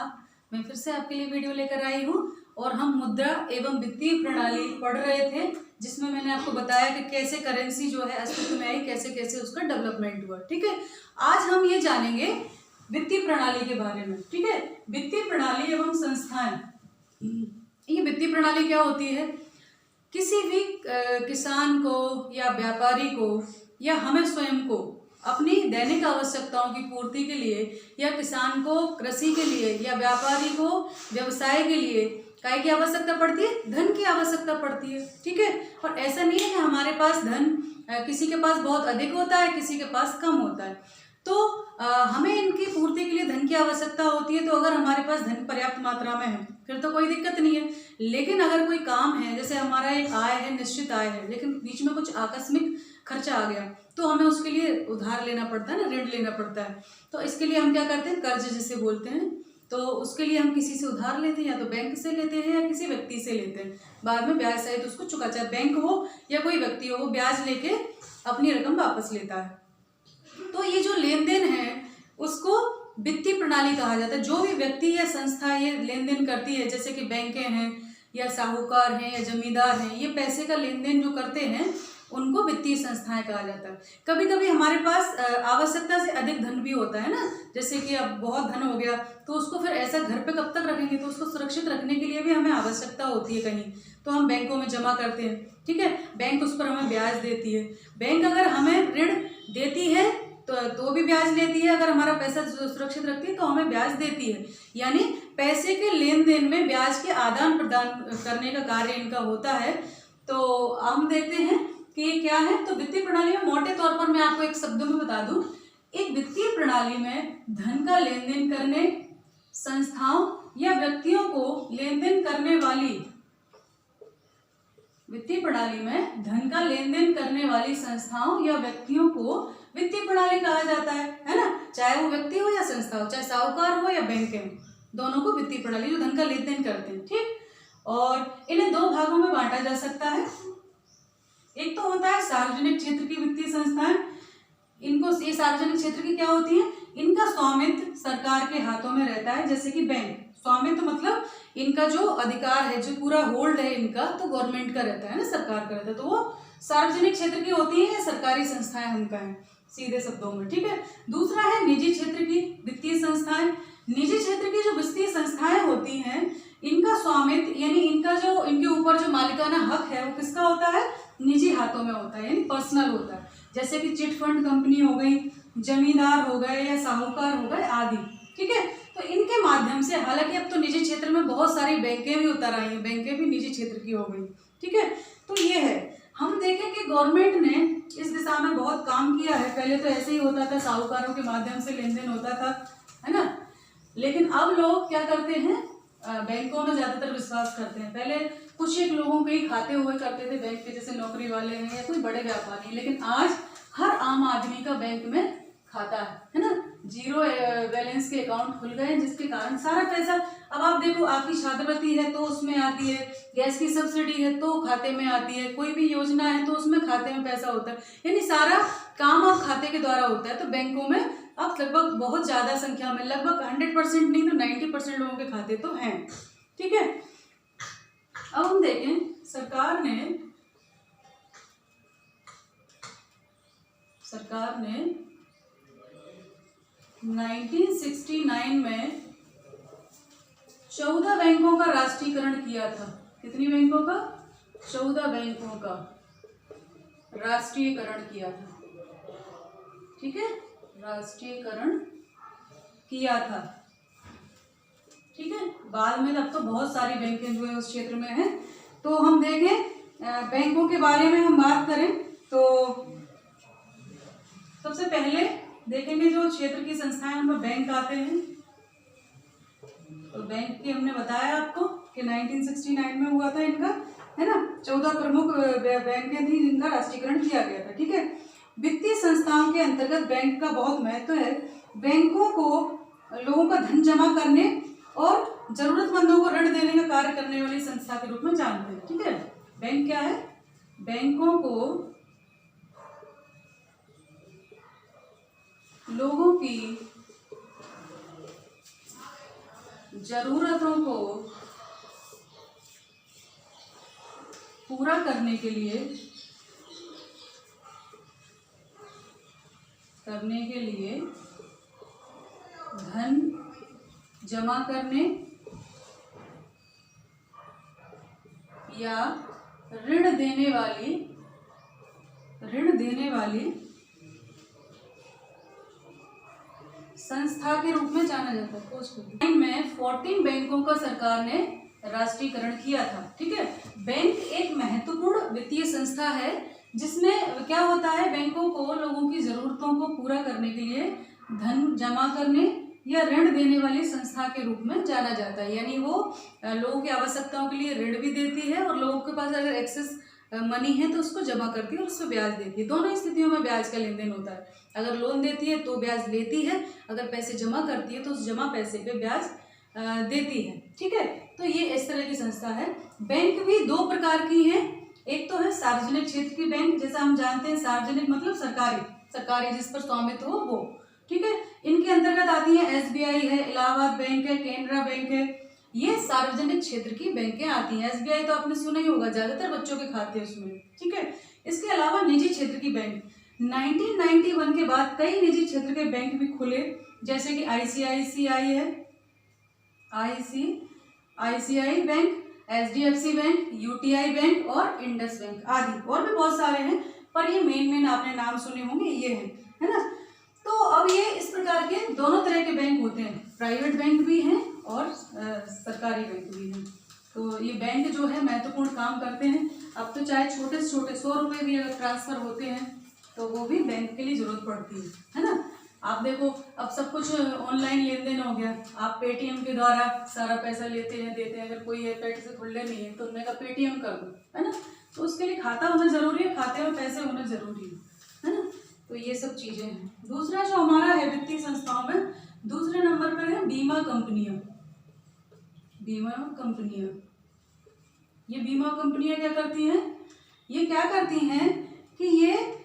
आदाब। मैं फिर से आपके लिए वीडियो लेकर आई हूँ और हम मुद्रा एवं वित्तीय प्रणाली पढ़ रहे थे, जिसमें मैंने आपको बताया कि कैसे करेंसी जो है अस्तित्व में आई, कैसे कैसे उसका डेवलपमेंट हुआ। ठीक है, आज हम ये जानेंगे वित्तीय प्रणाली के बारे में। ठीक है, वित्तीय प्रणाली एवं संस्थाएं। ये वित्तीय प्रणाली क्या होती है? किसी भी किसान को या व्यापारी को या हमें स्वयं को अपनी दैनिक आवश्यकताओं की पूर्ति के लिए, या किसान को कृषि के लिए, या व्यापारी को व्यवसाय के लिए काय की आवश्यकता पड़ती है? धन की आवश्यकता पड़ती है। ठीक है, और ऐसा नहीं है कि हमारे पास धन किसी के पास बहुत अधिक होता है, किसी के पास कम होता है। तो हमें इनकी पूर्ति के लिए धन की आवश्यकता होती है। तो अगर हमारे पास धन पर्याप्त मात्रा में है फिर तो कोई दिक्कत नहीं है। लेकिन अगर कोई काम है, जैसे हमारा एक आय है, निश्चित आय है, लेकिन बीच में कुछ आकस्मिक खर्चा आ गया, तो हमें उसके लिए उधार लेना पड़ता है ना, ऋण लेना पड़ता है। तो इसके लिए हम क्या करते हैं? कर्ज जिसे बोलते हैं। तो उसके लिए हम किसी से उधार लेते हैं, या तो बैंक से लेते हैं या किसी व्यक्ति से लेते हैं। बाद में ब्याज सहित उसको चुका, चाहे बैंक हो या कोई व्यक्ति हो, वो ब्याज लेके अपनी रकम वापस लेता है। तो ये जो लेन देन है उसको वित्तीय प्रणाली कहा जाता है। जो भी व्यक्ति या संस्था ये लेन देन करती है, जैसे कि बैंकें हैं या साहूकार हैं या जमींदार हैं, ये पैसे का लेन देन जो करते हैं उनको वित्तीय संस्थाएं कहा जाता है। कभी कभी हमारे पास आवश्यकता से अधिक धन भी होता है ना, जैसे कि अब बहुत धन हो गया तो उसको फिर ऐसा घर पे कब तक रखेंगे, तो उसको सुरक्षित रखने के लिए भी हमें आवश्यकता होती है कहीं, तो हम बैंकों में जमा करते हैं। ठीक है, बैंक उस पर हमें ब्याज देती है। बैंक अगर हमें ऋण देती है तो भी ब्याज लेती है, अगर हमारा पैसा सुरक्षित रखती है तो हमें ब्याज देती है। यानी पैसे के लेन देन में ब्याज के आदान प्रदान करने का कार्य इनका होता है। तो हम देखते हैं कि ये क्या है। तो वित्तीय प्रणाली में मोटे तौर पर मैं आपको एक शब्दों में बता दूं, एक वित्तीय प्रणाली में धन का लेन देन करने, संस्थाओं या व्यक्तियों को लेन देन करने वाली, वित्तीय प्रणाली में धन का लेन देन करने वाली संस्थाओं या व्यक्तियों को वित्तीय प्रणाली कहा जाता है ना। चाहे वो व्यक्ति हो या संस्था हो, चाहे साहूकार हो या बैंक हो, दोनों को वित्तीय प्रणाली, जो धन का लेन देन करते हैं। ठीक, और इन्हें दो भागों में बांटा जा सकता है। एक तो होता है सार्वजनिक क्षेत्र की वित्तीय संस्थाएं। इनको, ये सार्वजनिक क्षेत्र की क्या होती है? इनका स्वामित्व सरकार के हाथों में रहता है। जैसे कि बैंक, स्वामित्व मतलब इनका जो अधिकार है, जो पूरा होल्ड है इनका, तो गवर्नमेंट का रहता है ना, सरकार का रहता है। तो वो सार्वजनिक क्षेत्र की होती है, सरकारी संस्थाएं हम कहें सीधे शब्दों में। ठीक है, दूसरा है निजी क्षेत्र की वित्तीय संस्थाएं। निजी क्षेत्र की जो वित्तीय संस्थाएं होती हैं, इनका स्वामित्व यानी इनका जो, इनके ऊपर जो मालिकाना हक है वो किसका होता है? निजी हाथों में होता है, यानी पर्सनल होता है। जैसे कि चिट फंड कंपनी हो गई, जमींदार हो गए या साहूकार हो गए आदि। ठीक है, तो इनके माध्यम से, हालांकि अब तो निजी क्षेत्र में बहुत सारी बैंकें भी उतर आई हैं, बैंकें भी निजी क्षेत्र की हो गई। ठीक है, तो ये है, हम देखें कि गवर्नमेंट ने इस दिशा में बहुत काम किया है। पहले तो ऐसे ही होता था, साहूकारों के माध्यम से लेन देन होता था, है ना। लेकिन अब लोग क्या करते हैं? बैंकों में ज्यादातर विश्वास करते हैं। पहले कुछ एक लोगों के ही खाते हुए करते थे बैंक के, जैसे नौकरी वाले हैं या कोई बड़े व्यापारी, लेकिन आज हर आम आदमी का बैंक में खाता है ना। जीरो बैलेंस के अकाउंट खुल गए, जिसके कारण सारा पैसा, अब आप देखो, आपकी छात्रवृत्ति है तो उसमें आती है, गैस की सब्सिडी है तो खाते में आती है, कोई भी योजना है तो उसमें खाते में पैसा होता है, यानी सारा काम अब खाते के द्वारा होता है। तो बैंकों में अब लगभग बहुत ज्यादा संख्या में, लगभग 100% नहीं तो 90% लोगों के खाते तो हैं। ठीक है, अब हम देखें, सरकार ने 1969 में 14 बैंकों का राष्ट्रीयकरण किया था। कितनी बैंकों का? 14 बैंकों का राष्ट्रीयकरण किया था। ठीक है, राष्ट्रीयकरण किया था। ठीक है, बाद में अब तो बहुत सारी बैंकें जो है उस क्षेत्र में हैं। तो हम देखें बैंकों के बारे में हम बात करें तो सबसे पहले देखेंगे जो क्षेत्र की संस्थाएं, उनमें बैंक आते हैं। तो बैंक की हमने बताया आपको कि 1969 में हुआ था इनका, है ना। 14 प्रमुख बैंकें थी जिनका राष्ट्रीयकरण किया गया था। ठीक है, वित्तीय संस्थाओं के अंतर्गत बैंक का बहुत महत्व है। बैंकों को लोगों का धन जमा करने और जरूरतमंदों को ऋण देने का कार्य करने वाली संस्था के रूप में जानते हैं। ठीक है, बैंक क्या है? बैंकों को लोगों की जरूरतों को पूरा करने के लिए धन जमा करने या ऋण देने वाली संस्था के रूप में जाना जाता है। में 14 बैंकों का सरकार ने राष्ट्रीयकरण किया था। ठीक है, बैंक एक महत्वपूर्ण वित्तीय संस्था है जिसमें क्या होता है, बैंकों को लोगों की जरूरतों को पूरा करने के लिए धन जमा करने या ऋण देने वाली संस्था के रूप में जाना जाता है। यानी वो लोगों की आवश्यकताओं के लिए ऋण भी देती है और लोगों के पास अगर एक्सेस मनी है तो उसको जमा करती है और उसको ब्याज देती है। दोनों स्थितियों में ब्याज का लेन देन होता है। अगर लोन देती है तो ब्याज लेती है, अगर पैसे जमा करती है तो उस जमा पैसे पे ब्याज देती है। ठीक है, तो ये इस तरह की संस्था है। बैंक भी दो प्रकार की है। एक तो है सार्वजनिक क्षेत्र की बैंक, जैसा हम जानते हैं सार्वजनिक मतलब सरकारी जिस पर स्वामित्व हो वो। ठीक है, इनके अंतर्गत आती है एसबीआई है, इलाहाबाद बैंक है, केनरा बैंक है। ये सार्वजनिक क्षेत्र की बैंकें आती हैं। एसबीआई तो आपने सुना ही होगा, ज्यादातर बच्चों के खाते उसमें। ठीक है, इसके अलावा निजी क्षेत्र की बैंक 1991 के बाद कई निजी क्षेत्र के बैंक भी खुले, जैसे कि आईसीआईसीआई है, ICI bank, HDFC bank, UTI bank और इंडस बैंक आदि। और भी बहुत सारे हैं पर ये मेन आपने नाम सुने होंगे, ये है ना। तो अब ये इस प्रकार के दोनों तरह के बैंक होते हैं, प्राइवेट बैंक भी हैं और सरकारी बैंक भी हैं। तो ये बैंक जो है महत्वपूर्ण काम करते हैं। अब तो चाहे छोटे से छोटे 100 रुपये भी अगर ट्रांसफर होते हैं तो वो भी बैंक के लिए जरूरत पड़ती है ना। आप देखो अब सब कुछ ऑनलाइन लेन देन हो गया, आप पेटीएम के द्वारा सारा पैसा लेते हैं देते हैं। अगर कोई पैसे से खुले नहीं है तो उन्होंने कहा पेटीएम कर दो, है ना। तो उसके लिए खाता होना जरूरी है, खाते में पैसे होना जरूरी है ना। तो ये सब चीजें हैं। दूसरा जो हमारा है वित्तीय संस्थाओं में, दूसरे नंबर पर है बीमा कंपनियां। ये बीमा कंपनियां क्या करती हैं? ये क्या करती हैं कि ये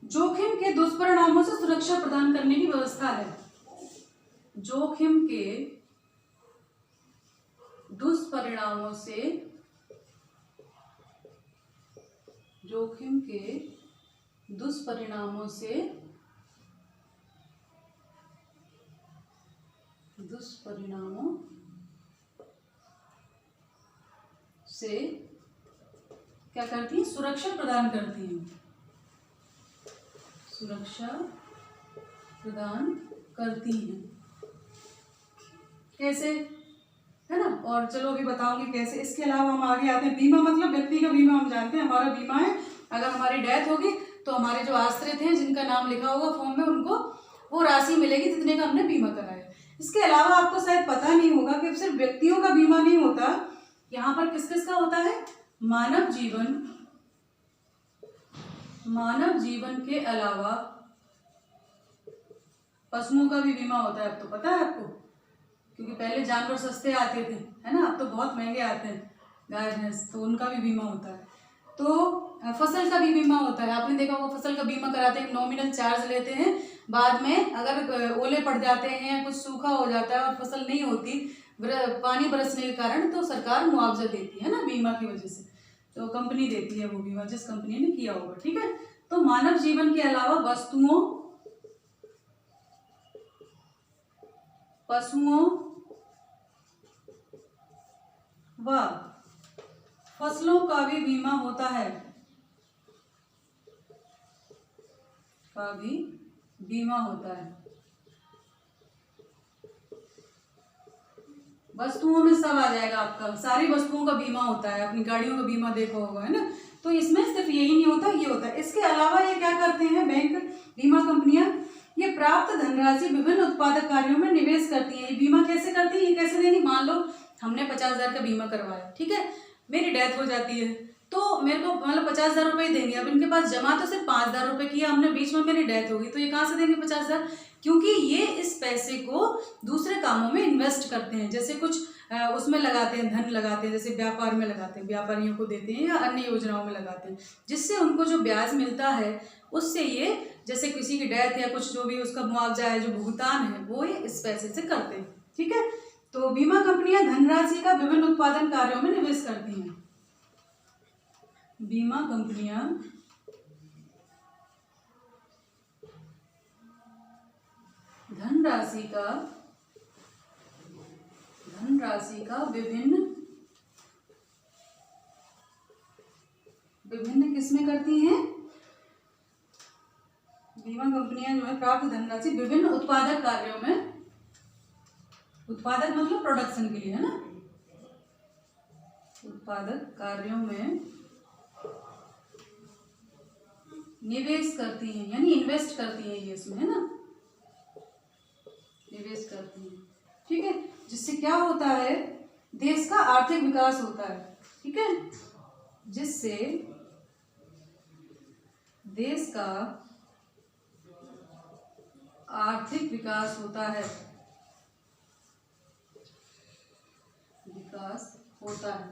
जोखिम के दुष्परिणामों से सुरक्षा प्रदान करने की व्यवस्था है। जोखिम के दुष्परिणामों से क्या करती है? सुरक्षा प्रदान करती हैं। कैसे, है ना। और चलो अभी बताऊंगी कैसे। इसके अलावा हम आगे आते हैं। बीमा मतलब व्यक्ति का बीमा हम जानते हैं, हमारा बीमा है। अगर हमारी डेथ होगी तो हमारे जो आश्रित हैं जिनका नाम लिखा होगा फॉर्म में, उनको वो राशि मिलेगी जितने का हमने बीमा कराया। इसके अलावा आपको शायद पता नहीं होगा कि सिर्फ व्यक्तियों का बीमा नहीं होता, यहाँ पर किस किस का होता है? मानव जीवन के अलावा पशुओं का भी बीमा होता है। अब तो पता है आपको, क्योंकि पहले जानवर सस्ते आते थे, है ना। अब तो बहुत महंगे आते हैं गाय भैंस, तो उनका भी बीमा होता है। तो फसल का भी बीमा होता है। आपने देखा होगा फसल का बीमा कराते हैं, नॉमिनल चार्ज लेते हैं। बाद में अगर ओले पड़ जाते हैं, कुछ सूखा हो जाता है और फसल नहीं होती पानी बरसने के कारण, तो सरकार मुआवजा देती है ना बीमा की वजह से। तो कंपनी देती है वो बीमा जिस कंपनी ने किया होगा। ठीक है, तो मानव जीवन के अलावा वस्तुओं, पशुओं व फसलों का भी बीमा होता है। वस्तुओं में सब आ जाएगा आपका, सारी वस्तुओं का बीमा होता है। अपनी गाड़ियों का बीमा देखा होगा, है ना। तो इसमें सिर्फ यही नहीं होता, ये होता है। इसके अलावा ये क्या करते हैं बैंक, बीमा कंपनियां, ये प्राप्त धनराशि विभिन्न उत्पादक कार्यों में निवेश करती है। ये बीमा कैसे करती है? ये कैसे देंगी? मान लो हमने 50,000 का बीमा करवाया, ठीक है, मेरी डेथ हो जाती है तो मेरे को मतलब 50,000 रुपये देंगे। अब इनके पास जमा तो सिर्फ 5,000 रुपये किया हमने, बीच में मेरी डेथ होगी, तो ये कहाँ से देंगे 50,000? क्योंकि ये इस पैसे को दूसरे कामों में इन्वेस्ट करते हैं। जैसे कुछ उसमें लगाते हैं, धन लगाते हैं, जैसे व्यापार में लगाते हैं, व्यापारियों को देते हैं, या अन्य योजनाओं में लगाते हैं, जिससे उनको जो ब्याज मिलता है उससे ये, जैसे किसी की डेथ या कुछ जो भी उसका मुआवजा है, जो भुगतान है, वो ये इस पैसे से करते हैं। ठीक है, तो तो बीमा कंपनियां धनराशि का विभिन्न उत्पादन कार्यों में निवेश करती हैं। बीमा कंपनियां धनराशि का विभिन्न किसमें करती हैं? बीमा कंपनियां जो है प्राप्त धनराशि विभिन्न उत्पादक कार्यों में, उत्पादक मतलब प्रोडक्शन के लिए, है ना, उत्पादक कार्यों में निवेश करती हैं, यानी इन्वेस्ट करती हैं ये इसमें, है ना, निवेश करती हैं। ठीक है, जिससे क्या होता है, देश का आर्थिक विकास होता है। ठीक है, जिससे देश का आर्थिक विकास होता है, विकास होता है।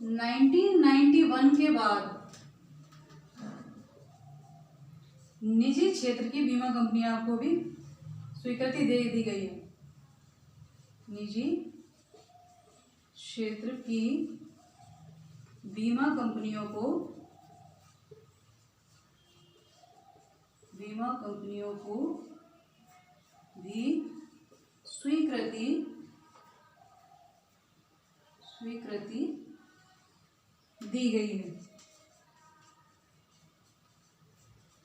1991 के बाद निजी क्षेत्र की बीमा कंपनियों को भी स्वीकृति दे दी गई है। निजी क्षेत्र की बीमा कंपनियों को भी स्वीकृति दी गई है।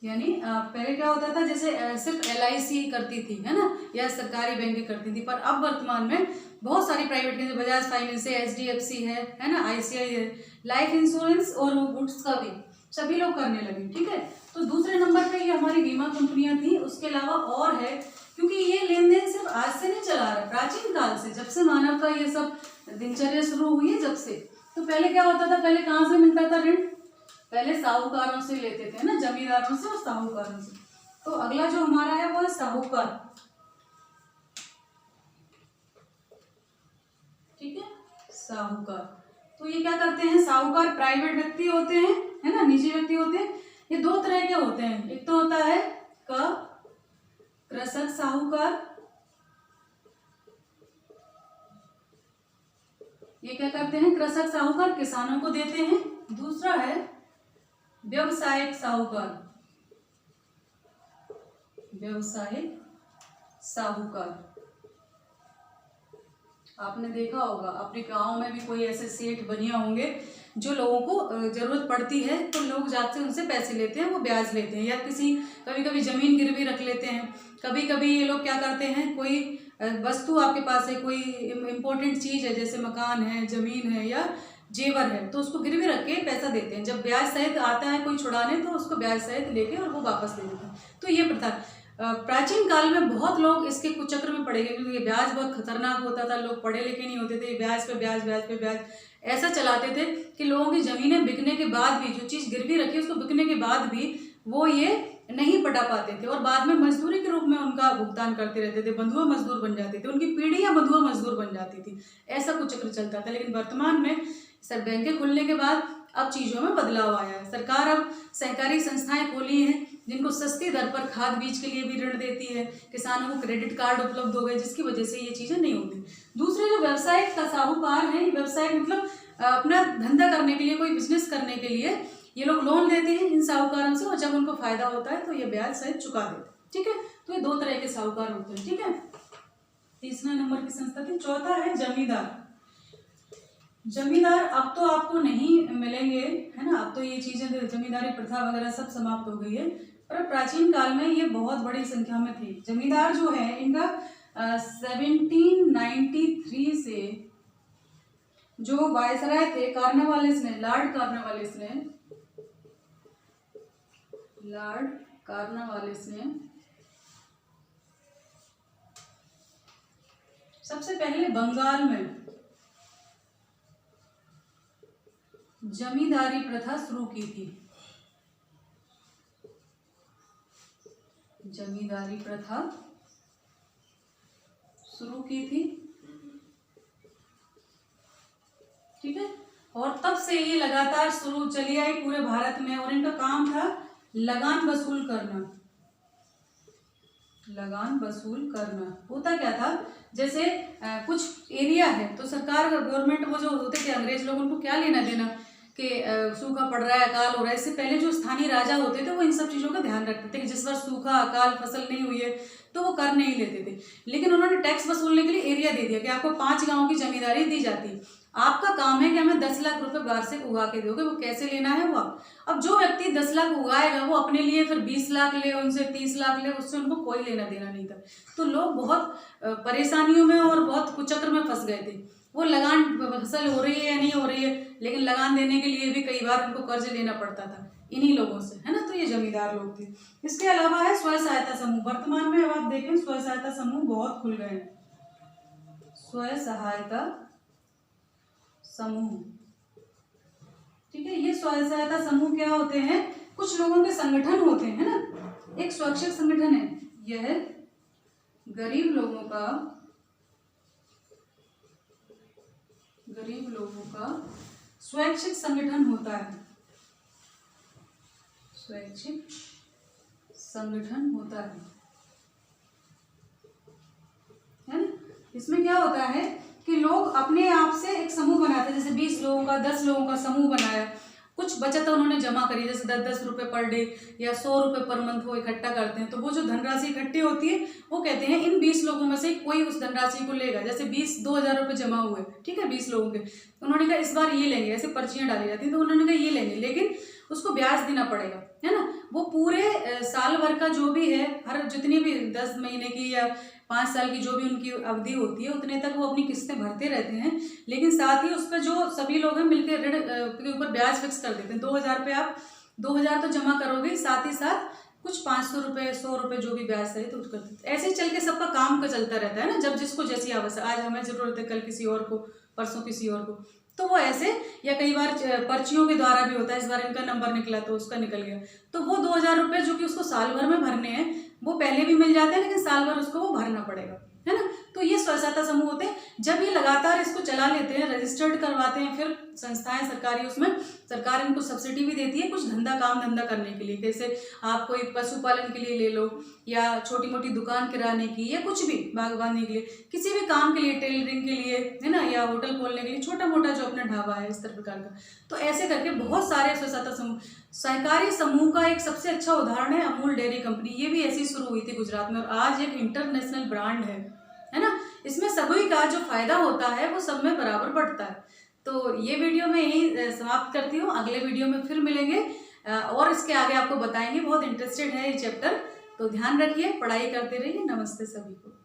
यानी पहले क्या होता था, जैसे सिर्फ LIC करती थी, है ना, या सरकारी बैंकें करती थी, पर अब वर्तमान में बहुत सारी प्राइवेट के, बजाज फाइनेंस है, HDFC है ना, ICI है, लाइफ इंश्योरेंस और गुड्स का भी सभी लोग करने लगे। ठीक है, तो दूसरे नंबर पे ये हमारी बीमा कंपनियां थी। उसके अलावा और है, क्योंकि ये लेन देन सिर्फ आज से नहीं चला रहा है, प्राचीन काल से, जब से मानव का ये सब दिनचर्या शुरू हुई है, जब से। तो पहले क्या होता था, पहले कहाँ से मिलता था ऋण? पहले साहूकारों से लेते थे ना, जमींदारों से और साहूकारों से। तो अगला जो हमारा है वो है साहूकार। ठीक है, साहूकार। तो ये क्या करते हैं, साहूकार प्राइवेट व्यक्ति होते हैं, है ना, निजी व्यक्ति होते हैं। ये दो तरह के होते हैं, एक तो होता है कृषक साहूकार, ये क्या करते हैं, कृषक साहूकार किसानों को देते हैं। दूसरा है व्यवसायिक साहूकार, व्यवसायिक साहूकार। आपने देखा होगा अपने गांव में भी कोई ऐसे सेठ बनिया होंगे जो लोगों को जरूरत पड़ती है तो लोग जाते हैं उनसे पैसे लेते हैं, वो ब्याज लेते हैं, या किसी कभी कभी जमीन गिरवी रख लेते हैं। कभी कभी ये लोग क्या करते हैं, कोई वस्तु आपके पास है, कोई इम्पोर्टेंट चीज है, जैसे मकान है, जमीन है या जेवर है, तो उसको गिरवी रख के पैसा देते हैं। जब ब्याज सहित आता है कोई छुड़ाने तो उसको ब्याज सहित लेके और वो वापस ले लेते हैं। तो ये प्रथा प्राचीन काल में बहुत लोग इसके कुचक्र में पड़े गए, क्योंकि ये ब्याज बहुत खतरनाक होता था, लोग पढ़े लिखे नहीं होते थे, ब्याज पे ब्याज, ब्याज पे ब्याज ऐसा चलाते थे कि लोगों की जमीनें बिकने के बाद भी, जो चीज़ गिरवी रखी उसको बिकने के बाद भी वो ये नहीं पटा पाते थे, और बाद में मजदूरी के रूप में उनका भुगतान करते रहते थे, बंधुआ मजदूर बन जाते थे, उनकी पीढ़ियां बंधुआ मजदूर बन जाती थी, ऐसा कुचक्र चलता था। लेकिन वर्तमान में सर बैंकें खुलने के बाद अब चीज़ों में बदलाव आया है। सरकार अब सहकारी संस्थाएं खोली हैं जिनको सस्ती दर पर खाद बीज के लिए भी ऋण देती है, किसानों को क्रेडिट कार्ड उपलब्ध हो गए, जिसकी वजह से ये चीज़ें नहीं होती। दूसरे जो व्यवसायिक साहूकार हैं, व्यवसाय मतलब अपना धंधा करने के लिए, कोई बिजनेस करने के लिए ये लोग लोन लेते हैं इन साहूकारों से, और जब उनको फायदा होता है तो ये ब्याज सहित चुका देते हैं। ठीक है, तो ये दो तरह के साहूकार होते हैं। ठीक है, तीसरा नंबर की संस्था थी। चौथा है जमींदार। जमींदार अब तो आपको नहीं मिलेंगे, है ना, अब तो ये चीजें जमींदारी प्रथा वगैरह सब समाप्त हो गई है, पर प्राचीन काल में ये बहुत बड़ी संख्या में थी। जमींदार जो है इनका 1793 से जो वायसराय थे कॉर्नवालिस ने, लॉर्ड कॉर्नवालिस ने सबसे पहले बंगाल में जमींदारी प्रथा शुरू की थी। जमींदारी प्रथा शुरू की थी। ठीक है, और तब से ये लगातार शुरू चली आई पूरे भारत में, और इनका काम था लगान वसूल करना। लगान वसूल करना। होता क्या था, जैसे कुछ एरिया है तो सरकार गवर्नमेंट वो जो होते थे अंग्रेज लोग, उनको क्या लेना देना कि सूखा पड़ रहा है, अकाल हो रहा है। इससे पहले जो स्थानीय राजा होते थे वो इन सब चीज़ों का ध्यान रखते थे कि जिस वर्ष सूखा अकाल फसल नहीं हुई है तो वो कर नहीं लेते थे। लेकिन उन्होंने टैक्स वसूलने के लिए एरिया दे दिया कि आपको 5 गाँव की जमींदारी दी जाती है, आपका काम है कि हमें 10 लाख रुपए वार्षिक उगा के दोगे। वो कैसे लेना है वो अब जो व्यक्ति 10 लाख उगाएगा वो अपने लिए फिर 20 लाख ले, उनसे 30 लाख ले, उससे उनको कोई लेना देना नहीं था। तो लोग बहुत परेशानियों में और बहुत कुचक्र में फंस गए थे। वो लगान फसल हो रही है या नहीं हो रही है, लेकिन लगान देने के लिए भी कई बार उनको कर्ज लेना पड़ता था इन्हीं लोगों से, है ना। तो ये जमींदार लोग थे। इसके अलावा है स्वयं सहायता समूह। वर्तमान में अब आप देखें स्वयं सहायता समूह बहुत खुल गए हैं। स्वयं सहायता समूह, ठीक है। ये स्वयं सहायता समूह क्या होते हैं, कुछ लोगों के संगठन होते हैं ना। एक स्वैच्छिक संगठन है, यह गरीब लोगों का स्वैच्छिक संगठन होता है। स्वैच्छिक संगठन होता है ना। इसमें क्या होता है कि लोग अपने आप से एक समूह बनाते हैं, जैसे 20 लोगों का 10 लोगों का समूह बनाया, कुछ बचत उन्होंने जमा करी, जैसे 10-10 रुपये पर डे या 100 रुपये पर मंथ वो इकट्ठा करते हैं। तो वो जो धनराशि इकट्ठी होती है वो कहते हैं इन 20 लोगों में से कोई उस धनराशि को लेगा। जैसे 20-2000 रुपये जमा हुए, ठीक है, 20 लोगों के, उन्होंने कहा इस बार ये लेंगे, ऐसे पर्चियां डाली जाती हैं, तो उन्होंने कहा ये लेंगे, लेकिन उसको ब्याज देना पड़ेगा, है ना। वो पूरे साल भर का जो भी है, हर जितनी भी 10 महीने की या 5 साल की जो भी उनकी अवधि होती है उतने तक वो अपनी किस्तें भरते रहते हैं। लेकिन साथ ही उस पर जो सभी लोग हैं मिलकर ऋण के ऊपर ब्याज फिक्स कर देते हैं। 2000 पे आप 2000 तो जमा करोगे, साथ ही साथ कुछ 500 रुपये 100 रुपये जो भी ब्याज है तो कर देते। ऐसे ही चल के सबका काम का चलता रहता है ना। जब जिसको जैसी आवश्यक, आज हमें जरूरत है, कल किसी और को, परसों किसी और को, तो वो ऐसे, या कई बार पर्चियों के द्वारा भी होता है, इस बार इनका नंबर निकला तो उसका निकल गया, तो वो 2000 रुपये जो कि उसको साल भर में भरने हैं वो पहले भी मिल जाते हैं, लेकिन साल भर उसको वो भरना पड़ेगा, है ना। तो ये स्वयं सहायता समूह होते हैं। जब ये लगातार इसको चला लेते हैं, रजिस्टर्ड करवाते हैं, फिर संस्थाएं सरकारी, उसमें सरकार इनको सब्सिडी भी देती है कुछ काम धंधा करने के लिए। जैसे आप कोई पशुपालन के लिए ले लो, या छोटी मोटी दुकान किराने की, या कुछ भी बागवानी के लिए, किसी भी काम के लिए, टेलरिंग के लिए, है ना, या होटल खोलने के लिए, छोटा मोटा जो अपना ढाबा है इस तरह प्रकार का। तो ऐसे करके बहुत सारे स्वयं सहायता समूह। सहकारी समूह का एक सबसे अच्छा उदाहरण है अमूल डेयरी कंपनी। ये भी ऐसी शुरू हुई थी गुजरात में, और आज एक इंटरनेशनल ब्रांड है ना। इसमें सभी का जो फायदा होता है वो सब में बराबर बढ़ता है। तो ये वीडियो मैं यही समाप्त करती हूँ। अगले वीडियो में फिर मिलेंगे और इसके आगे आपको बताएंगे। बहुत इंटरेस्टेड है ये चैप्टर, तो ध्यान रखिए, पढ़ाई करते रहिए। नमस्ते सभी को।